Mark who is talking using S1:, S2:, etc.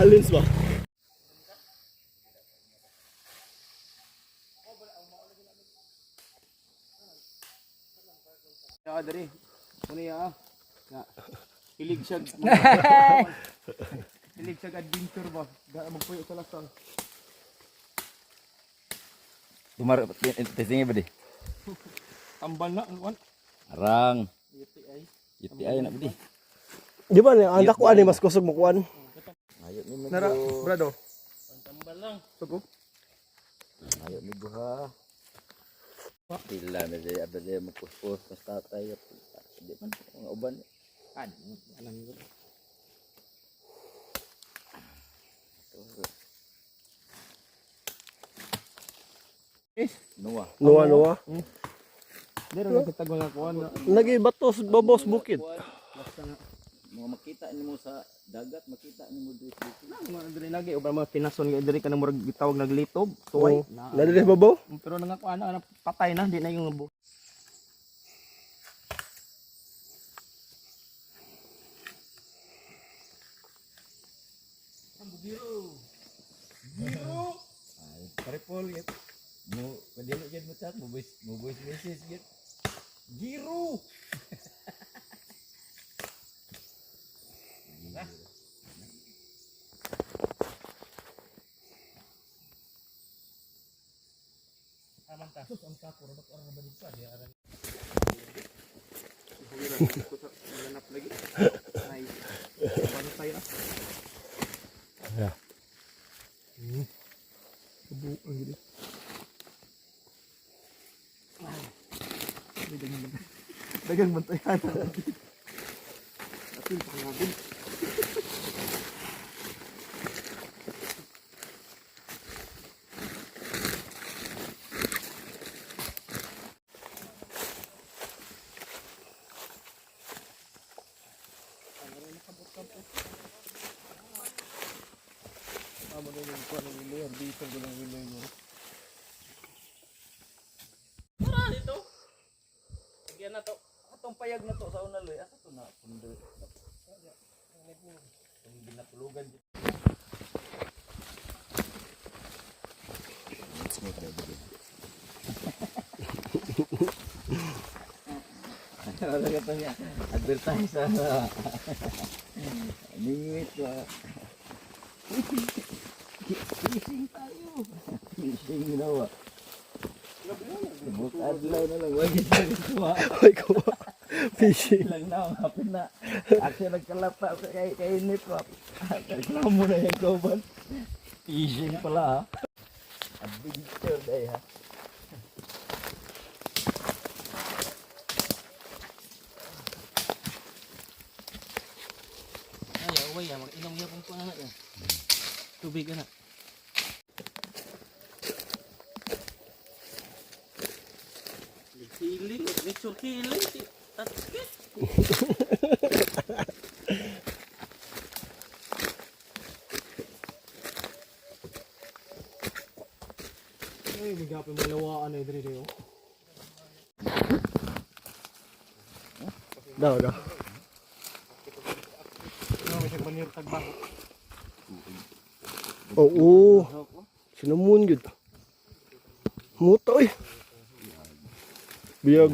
S1: Challenge ba?
S2: Ya dari. Muna ya. Ya. Hilig siya. Hilig siya adventure ba. Magpuyo sa lasang.
S3: Tumar testingnya ba di?
S2: Tambal na wan.
S3: Arang.
S2: UTI.
S3: UTI nak bedi.
S1: Di ba ang dako ani mas kusog mo kuan?
S3: Ayo ni
S2: Nara, brado.
S4: Tambal lang.
S2: Tugo.
S3: Ayo ni buha. Sila na dia ada dia mapus-pus basta tayo. Di man mga uban.
S2: Alam ko.
S3: Nuwa.
S1: Nuwa.
S2: Dero na kita mga kuan.
S1: Lagi batos babos bukid.
S3: Mga makita nimo sa dagat, makita nimo diri sa bukid.
S2: Mga diri lagi uban mga pinason nga diri kanang murag gitawag naglitob, tuway.
S1: Nadali babaw?
S2: Pero nga kuan na patay na, di na yung labo.
S3: Ay, parepol yet. Mo kadilo gid mo chat, mo voice message gid. Giro.
S4: Aman ta. Ang kako ra orang nga banig pa di aran.
S2: Nanap lagi. Ay. Paano tayo na?
S1: Ya.
S2: Kebuang gitu. Dagang bantayan. Tapi pangabin.
S4: Tara dito. Lagyan na to.
S3: Atong payag na to sa unaloy, asa to na pundo. Ang binatulugan dito. Ano kata niya? Advertise sa Ningwit ba? Fishing tayo. Fishing ginawa. Bukad lang na lang. Wag ito kuha.
S1: Ay ko. Fishing.
S3: Lang na, hapin na. Actually nagkalapa kay init ko. Reklamo na yung goban. Fishing pala ha. Adventure day ha.
S4: Ay, away ya, mag-inom niya kung paano ya. Tubig na. Healing, nature healing. Tatkit.
S2: Ay, magapin malawaan eh diri dito.
S1: Daw.
S2: May banir tagbaho.
S1: Oo. Sinamon gud. Muto eh. Biyag.